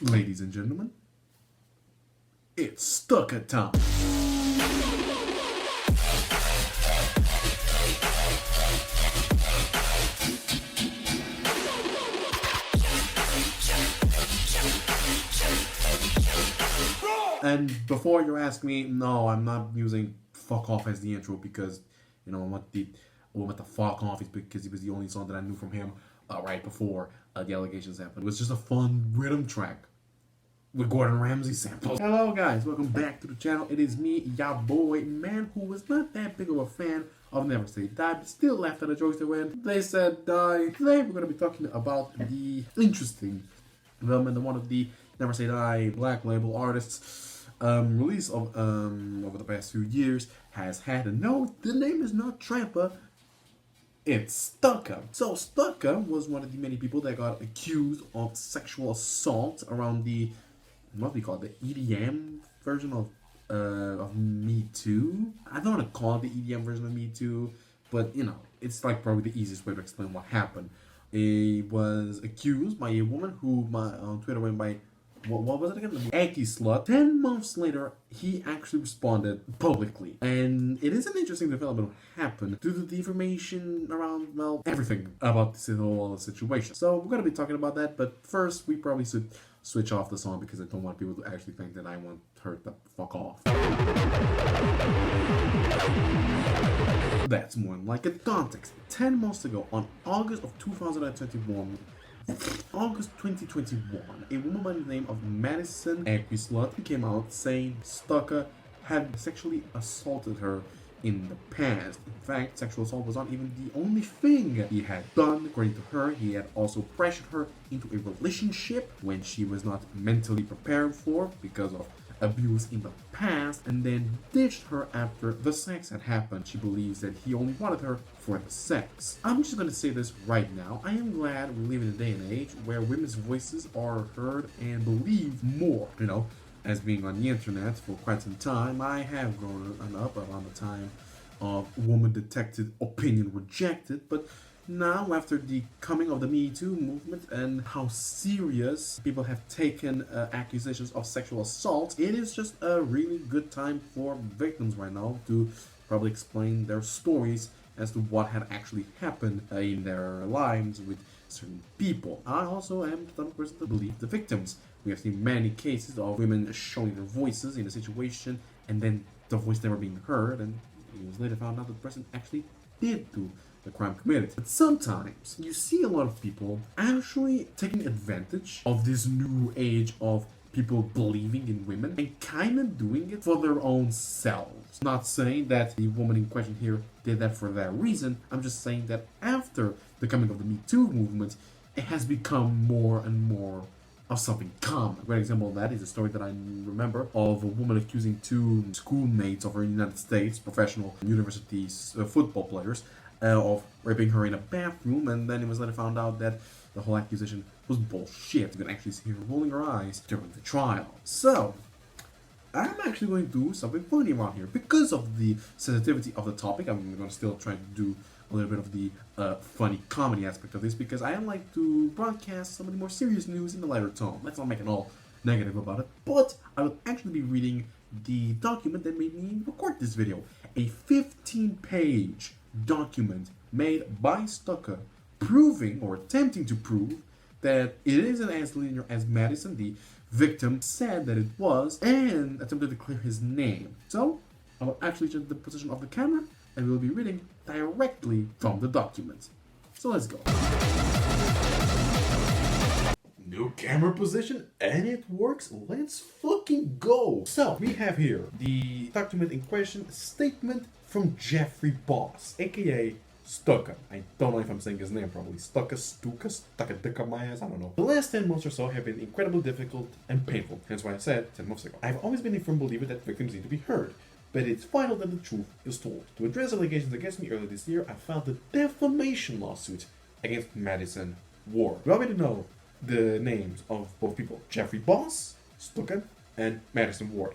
Ladies and gentlemen, it's Stuca time. And before you ask me, no, I'm not using "fuck off" as the intro because, you know, what the "fuck off" is because it was the only song that I knew from him right before the allegations happened. It was just a fun rhythm track with Gordon Ramsay samples. Hello guys, welcome back to the channel. It is me, ya boy, man who was not that big of a fan of Never Say Die, but still laughed at the jokes that went, they said die. Today we're going to be talking about the interesting development of one of the Never Say Die black label artists release of over the past few years has had. And no, the name is not Trampa, it's Stuca. So Stuca was one of the many people that got accused of sexual assault around the, what we call the EDM version of Me Too. I don't want to call it the EDM version of Me Too, but you know, it's like probably the easiest way to explain what happened. He was accused by a woman who on Twitter went by, what was it again? Slut. 10 months later, he actually responded publicly. And it is an interesting development what happened due to the information around, well, everything about this whole situation. So we're going to be talking about that, but first we probably should switch off the song because I don't want people to actually think that I want her to fuck off. That's more like a context. 10 months ago, on August 2021, August 2021, a woman by the name of Madyson Ward came out saying Stuca had sexually assaulted her in the past. In fact, sexual assault was not even the only thing he had done. According to her, he had also pressured her into a relationship when she was not mentally prepared for because of abuse in the past, and then ditched her after the sex had happened. She believes that he only wanted her for the sex. I'm just gonna say this right now. I am glad we live in a day and age where women's voices are heard and believed more. You know, as being on the internet for quite some time, I have grown up around the time of woman detected, opinion rejected, but now, after the coming of the Me Too movement and how serious people have taken accusations of sexual assault, it is just a really good time for victims right now to probably explain their stories as to what had actually happened in their lives with certain people. I also am the type of person to believe the victims. We have seen many cases of women showing their voices in a situation and then the voice never being heard, and it was later found out that the person actually did do the crime committed. But sometimes you see a lot of people actually taking advantage of this new age of people believing in women and kind of doing it for their own selves. Not saying that the woman in question here did that for that reason. I'm just saying that after the coming of the Me Too movement, it has become more and more of something common. A great example of that is a story that I remember of a woman accusing two schoolmates of her United States professional universities football players of raping her in a bathroom, and then it was later found out that the whole accusation was bullshit. You can actually see her rolling her eyes during the trial. So, I'm actually going to do something funny around here. Because of the sensitivity of the topic, I'm going to still try to do a little bit of the funny comedy aspect of this, because I like to broadcast some of the more serious news in a lighter tone. Let's not make it all negative about it, but I will actually be reading the document that made me record this video. A 15-page document made by Stuca proving or attempting to prove that it isn't as linear as Madison, the victim, said that it was, and attempted to clear his name. So I will actually change the position of the camera and we'll be reading directly from the document. So let's go. New camera position and it works. Let's fucking go. So we have here the document in question, statement from Geoffrey Boss AKA Stuca. I don't know if I'm saying his name properly. Stuca, Stuca, my ass, I don't know. The last 10 months or so have been incredibly difficult and painful. Hence why I said 10 months ago. I've always been a firm believer that victims need to be heard, but it's vital that the truth is told. To address allegations against me earlier this year, I filed a defamation lawsuit against Madison Ward. You already know the names of both people: Geoffrey Boss, Stuca, and Madison Ward.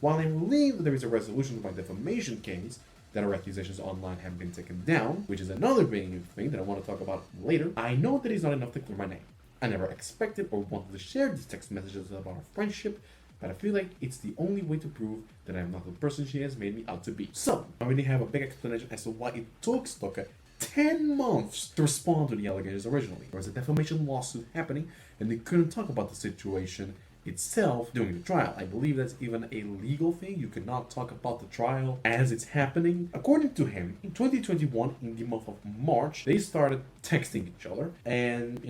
While I'm relieved that there is a resolution to my defamation case, that our accusations online have been taken down, which is another big thing that I want to talk about later, I know that it's not enough to clear my name. I never expected or wanted to share these text messages about our friendship, but I feel like it's the only way to prove that I'm not the person she has made me out to be. So, I already have a big explanation as to why it took Stuca 10 months to respond to the allegations originally. There was a defamation lawsuit happening, and they couldn't talk about the situation itself during the trial. I believe that's even a legal thing. You cannot talk about the trial as it's happening. According to him, in 2021, in the month of March, they started texting each other, and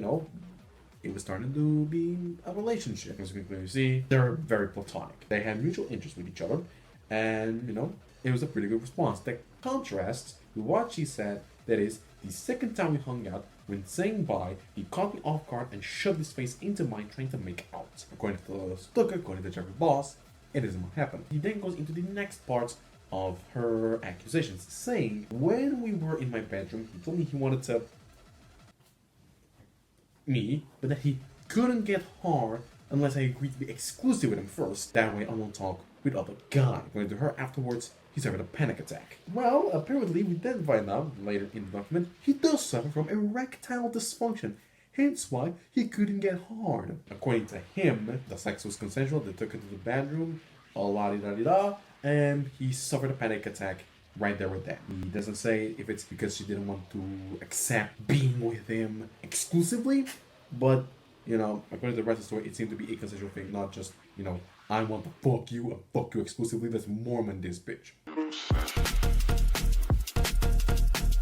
it was starting to be a relationship. As you can clearly see, they're very platonic. They had mutual interest with each other, and it was a pretty good response. That contrasts with what she said, that is, the second time we hung out, when saying bye, he caught me off guard and shoved his face into mine trying to make out. According to Stuca, according to Geoffrey Boss, it isn't what happened. He then goes into the next parts of her accusations, saying, when we were in my bedroom, he told me he wanted to me, but that he couldn't get hard unless I agreed to be exclusive with him first. That way I won't talk with other guys. According to her, afterwards, he suffered a panic attack. Well, apparently we then find out, later in the document, he does suffer from erectile dysfunction, hence why he couldn't get hard. According to him, the sex was consensual, they took it to the bedroom, la-di-da-di-da, and he suffered a panic attack right there with that. He doesn't say if it's because she didn't want to accept being with him exclusively, but, according to the rest of the story, it seemed to be a consensual thing, not just, I want to fuck you and fuck you exclusively. That's Mormon this bitch.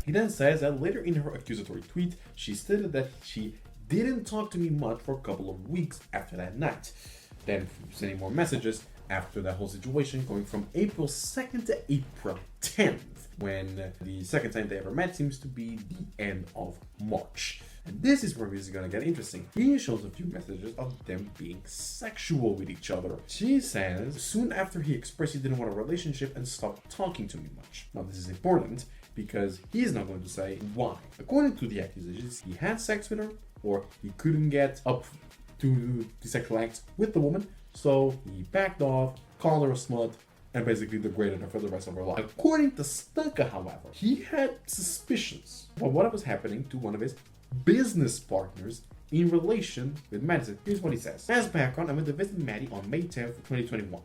He then says that later in her accusatory tweet, she stated that she didn't talk to me much for a couple of weeks after that night. Then sending more messages after that whole situation, going from April 2nd to April 10th, when the second time they ever met seems to be the end of March. And this is where this is gonna get interesting. He shows a few messages of them being sexual with each other. She says, soon after he expressed he didn't want a relationship and stopped talking to me much. Now this is important because he's not going to say why. According to the accusations, he had sex with her, or he couldn't get up to the sexual acts with the woman, so he backed off, called her a slut, and basically degraded her for the rest of her life. According to Stuca, however, he had suspicions of what was happening to one of his business partners in relation with Madison. Here's what he says. As background, I went to visit Maddie on May 10th, 2021.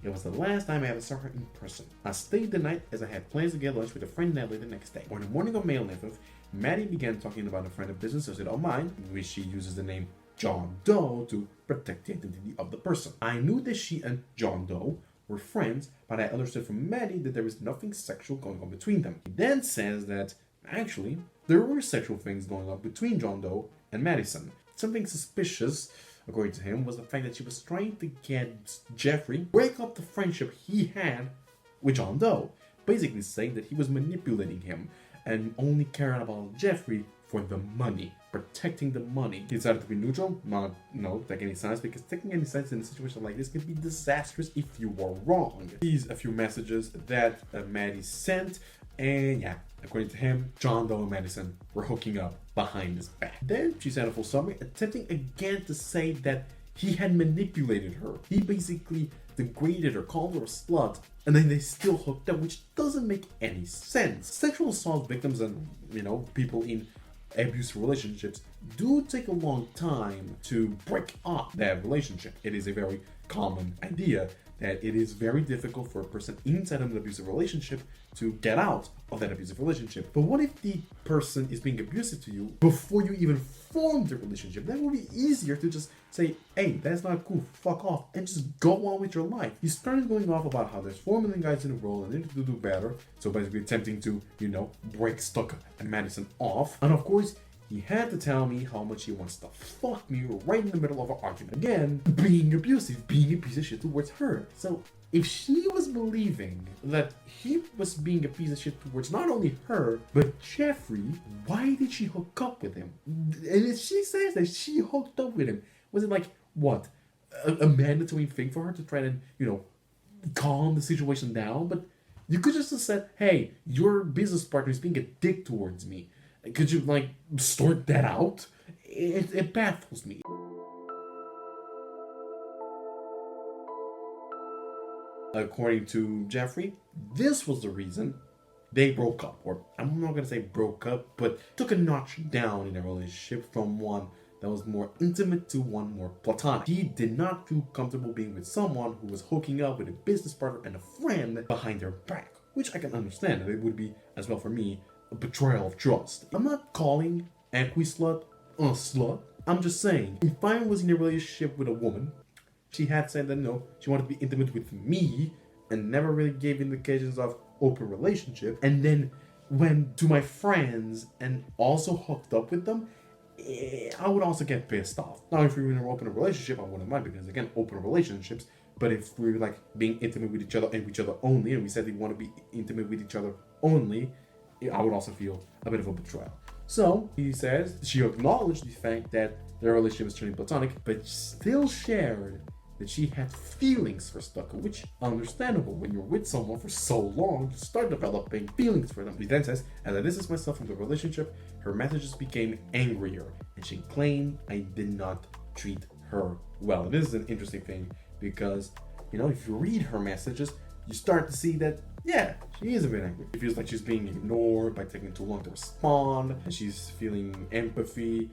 It was the last time I ever saw her in person. I stayed the night as I had plans to get lunch with a friend Natalie the next day. On the morning of May 11th, Maddie began talking about a friend of business of mine, in which she uses the name John Doe to protect the identity of the person. I knew that she and John Doe were friends, but I understood from Maddie that there was nothing sexual going on between them. He then says that, actually, there were sexual things going on between John Doe and Madison. Something suspicious, according to him, was the fact that she was trying to get Geoffrey break up the friendship he had with John Doe, basically saying that he was manipulating him and only caring about Geoffrey for the money, protecting the money. He decided to be neutral, not take any sides, because taking any sides in a situation like this can be disastrous if you are wrong. These a few messages that Maddie sent, and yeah, according to him, John Doe and Madison were hooking up behind his back. Then she sent a full summary, attempting again to say that he had manipulated her. He basically degraded her, called her a slut, and then they still hooked up, which doesn't make any sense. Sexual assault victims and, people in abusive relationships do take a long time to break up that relationship. It is a very common idea that it is very difficult for a person inside of an abusive relationship to get out of that abusive relationship. But what if the person is being abusive to you before you even formed the relationship? That would be easier to just say, hey, that's not cool, fuck off, and just go on with your life. He started going off about how there's 4 million guys in the world and they need to do better. So basically attempting to, break Stuca and Madison off. And of course, he had to tell me how much he wants to fuck me right in the middle of an argument. Again, being abusive, being a piece of shit towards her. So if she was believing that he was being a piece of shit towards not only her, but Geoffrey, why did she hook up with him? And if she says that she hooked up with him, was it like, what, a mandatory thing for her to try to, calm the situation down? But you could just have said, hey, your business partner is being a dick towards me. Could you, sort that out? It baffles me. According to Geoffrey, this was the reason they broke up. Or, I'm not going to say broke up, but took a notch down in their relationship from 1 that was more intimate to one more platonic. He did not feel comfortable being with someone who was hooking up with a business partner and a friend behind their back, which I can understand. It would be, as well for me, a betrayal of trust. I'm not calling KRISCHVN a slut. I'm just saying, if I was in a relationship with a woman, she had said that no, she wanted to be intimate with me and never really gave indications of open relationship, and then went to my friends and also hooked up with them, I would also get pissed off. Now, if we were in an open relationship, I wouldn't mind, because again, open relationships. But if we were like being intimate with each other and with each other only, and we said we want to be intimate with each other only, I would also feel a bit of a betrayal. So he says she acknowledged the fact that their relationship is turning platonic, but still shared that she had feelings for Stuca, which understandable. When you're with someone for so long, you start developing feelings for them. He then says, as I distance myself from the relationship, her messages became angrier, and she claimed I did not treat her well. And this is an interesting thing, because, you know, if you read her messages, you start to see that, yeah, she is a bit angry. It feels like she's being ignored by taking too long to respond, and she's feeling empathy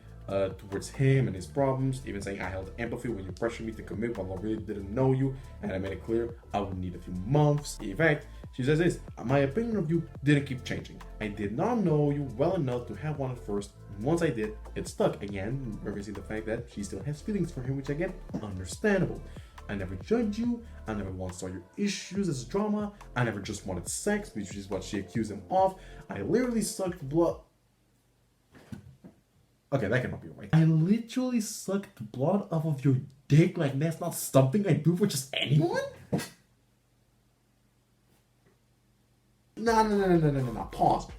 towards him and his problems, even saying, I held empathy when you pressured me to commit while I really didn't know you, and I made it clear I would need a few months. In fact, she says this, my opinion of you didn't keep changing. I did not know you well enough to have one at first. Once I did, it stuck. Again, referencing the fact that she still has feelings for him, which again, understandable. I never judged you. I never once saw your issues as drama. I never just wanted sex, which is what she accused him of. I literally sucked blood. Okay, that cannot be right. I literally sucked the blood off of your dick. Like, that's not something I do for just anyone? No. Pause.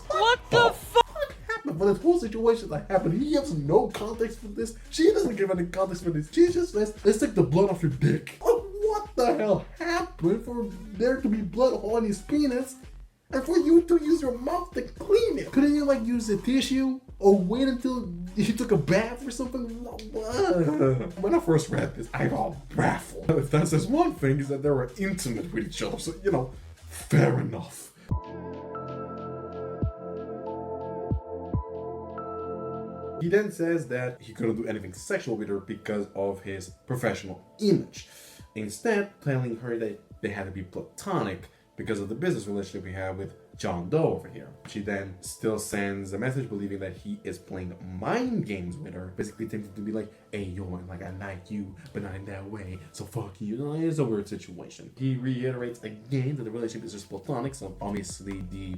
What the fuck happened? For this whole situation that happened, he gives no context for this. She doesn't give any context for this. She just says, let's take the blood off your dick. What the hell happened for there to be blood on his penis and for you to use your mouth to clean it? Couldn't you like use a tissue? Or wait until you took a bath or something? When I first read this, I got baffled. If that says one thing, is that they were intimate with each other, so, you know, fair enough. He then says that he couldn't do anything sexual with her because of his professional image. Instead, telling her that they had to be platonic because of the business relationship we have with John Doe over here. She then still sends a message believing that he is playing mind games with her, basically tempting to be like, hey, yo, like, I like you, but not in that way, so fuck you. You know, it's a weird situation. He reiterates again that the relationship is just platonic, so obviously the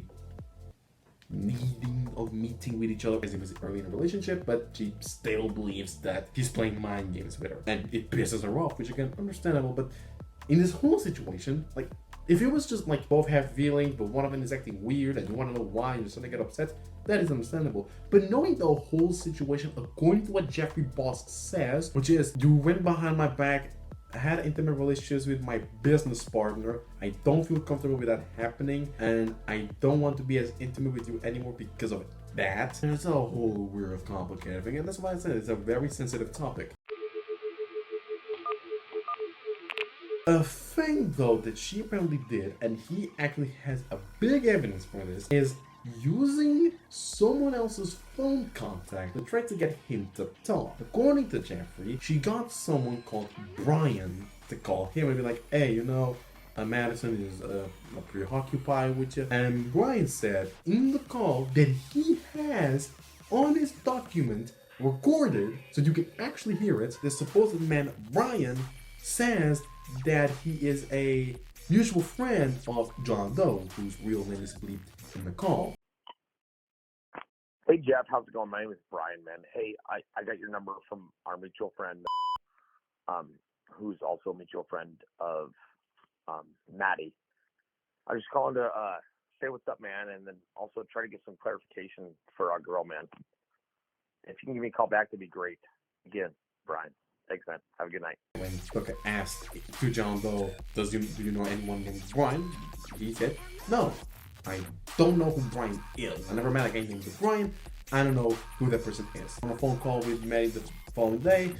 needing of meeting with each other as he was early in a relationship, but she still believes that he's playing mind games with her, and it pisses her off, which again, understandable. But in this whole situation, like, if it was just like both have feelings, but one of them is acting weird and you want to know why and you're starting to get upset, that is understandable. But knowing the whole situation according to what Geoffrey Boss says, which is, you went behind my back, I had intimate relationships with my business partner, I don't feel comfortable with that happening, and I don't want to be as intimate with you anymore because of that. It's a whole weird, complicated thing, and that's why I said it's a very sensitive topic. A thing though that she apparently did, and he actually has a big evidence for this, is using someone else's phone contact to try to get him to talk. According to Geoffrey, she got someone called Brian to call him and be like, hey, you know, Madison is preoccupied with you. And Brian said in the call that he has on his document recorded, so you can actually hear it, the supposed man Brian says that he is a mutual friend of John Doe, whose real name is bleeped in the call. Hey Jeff, how's it going? My name is Brian, man. Hey, I got your number from our mutual friend, who's also a mutual friend of Maddie. I was just calling to say what's up, man, and then also try to get some clarification for our girl, man. If you can give me a call back, that'd be great. Again, Brian. Thanks, man. Have a good night. When Stuca asked to John Doe, do you know anyone named Brian? He said, no, I don't know who Brian is. I never met a guy named Brian. I don't know who that person is. On a phone call with Maddie the following day,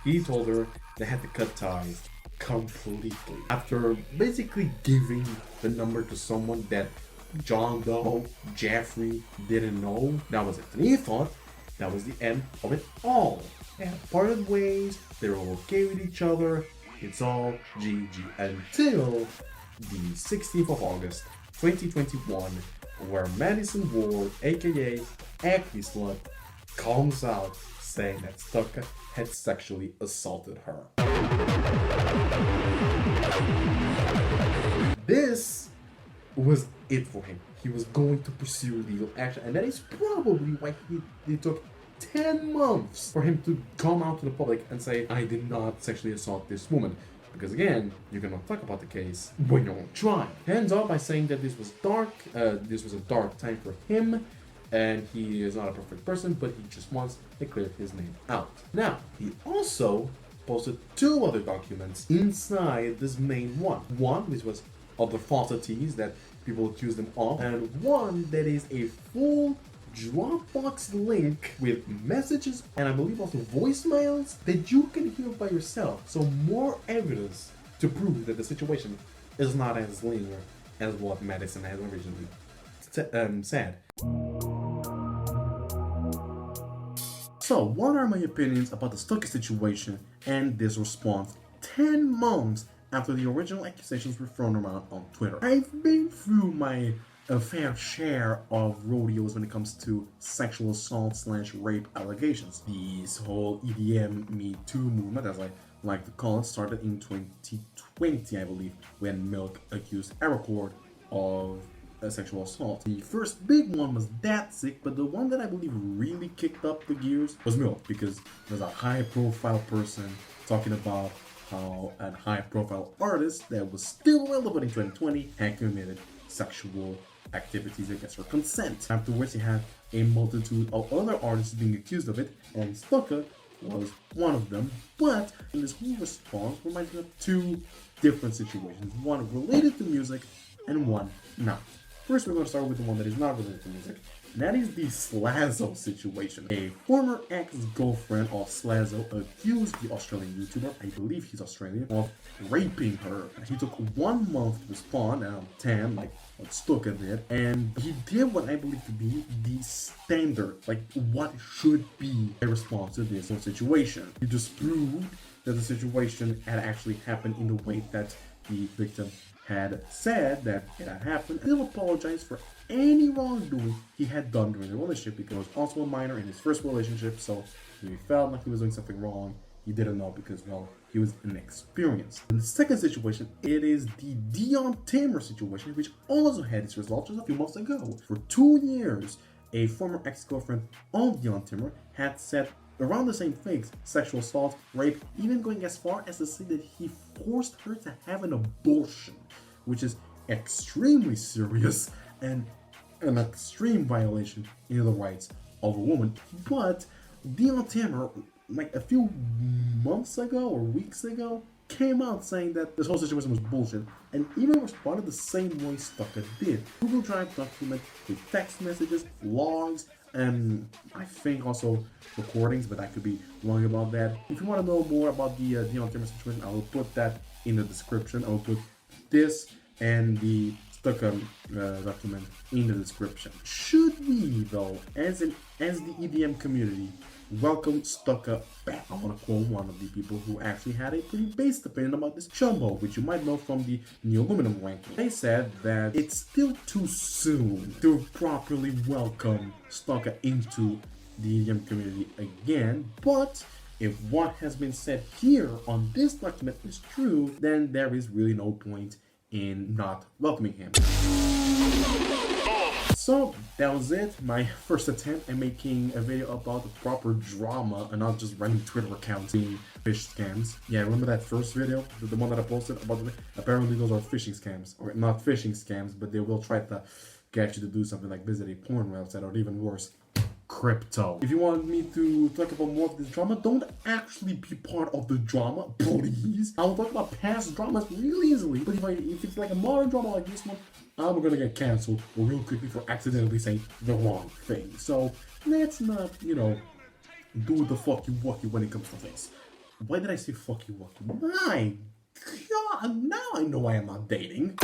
he told her they had to cut ties completely. After basically giving the number to someone that John Doe, Geoffrey didn't know, that was it. And he thought that was the end of it all. They had parted ways, they were okay with each other, it's all GG until the 16th of August 2021, where Madyson Ward AKA KRISCHVN comes out saying that Stuca had sexually assaulted her. This was it for him. He was going to pursue legal action, and that is probably why it took 10 months for him to come out to the public and say, I did not sexually assault this woman. Because again, you cannot talk about the case when you're on trial. Hands up by saying that this was dark, this was a dark time for him, and he is not a perfect person, but he just wants to clear his name out. Now, he also posted 2 other documents inside this main one. One, which was of the falsities that people accused him of, and one that is a full Dropbox link with messages and I believe also voicemails that you can hear by yourself. So more evidence to prove that the situation is not as linear as what Madyson had originally said. So what are my opinions about the Stucas situation and this response 10 months after the original accusations were thrown around on Twitter? I've been through my fair share of rodeos when it comes to sexual assault/rape allegations. This whole EDM Me Too movement, as I like to call it, started in 2020, I believe, when Milk accused Aircord of a sexual assault. The first big one was that sick, but the one that I believe really kicked up the gears was Milk, because there's a high-profile person talking about how a high-profile artist that was still relevant in 2020 had committed sexual activities against her consent. Afterwards, he had a multitude of other artists being accused of it, and Stuca was one of them. But in this whole response reminds me of 2 different situations, one related to music and one not. First, we're going to start with the one that is not related to music, and that is the Sewerslvt situation. A former ex-girlfriend of Sewerslvt accused the Australian YouTuber, I believe he's Australian, of raping her. He took 1 month to respond, and 10, like what Stuca did, and he did what I believe to be the standard, like what should be a response to this whole situation. He just proved that the situation had actually happened in the way that the victim had said that it had happened. He'll apologize for any wrongdoing he had done during the relationship, because he was also a minor in his first relationship, so if he felt like he was doing something wrong, he didn't know because, well, he was inexperienced. In the second situation, it is the Dion Tamer situation, which also had its results just a few months ago. For 2 years, a former ex-girlfriend of Dion Tamer had said around the same things: sexual assault, rape, even going as far as to say that he forced her to have an abortion, which is extremely serious and an extreme violation in the rights of a woman. But Dion Tamer, like a few months ago or weeks ago, came out saying that this whole situation was bullshit, and even responded the same way Stuca did. Google Drive document with text messages, logs, and I think also recordings, but I could be wrong about that. If you want to know more about the Dion Tamer situation, I will put that in the description. I will put this and the Stuca document in the description. Should we, though, as the EDM community, welcome Stuca back? I want to quote one of the people who actually had a pretty based opinion about this jumbo, which you might know from the New Aluminum ranking. They said that it's still too soon to properly welcome Stuca into the EDM community again, but if what has been said here on this document is true, then there is really no point in not welcoming him. So that was it, my first attempt at making a video about the proper drama and not just random Twitter accounts being fish scams. Yeah, remember that first video, the one that I posted about apparently those are phishing scams, or not phishing scams, but they will try to get you to do something like visit a porn website, or even worse, crypto. If you want me to talk about more of this drama, don't actually be part of the drama, please. I will talk about past dramas really easily, but if it's like a modern drama like this one, I'm gonna get canceled real quickly for accidentally saying the wrong thing. So let's not, do the fucky wucky when it comes to this. Why did I say fucky wucky? My God, now I know I am not dating.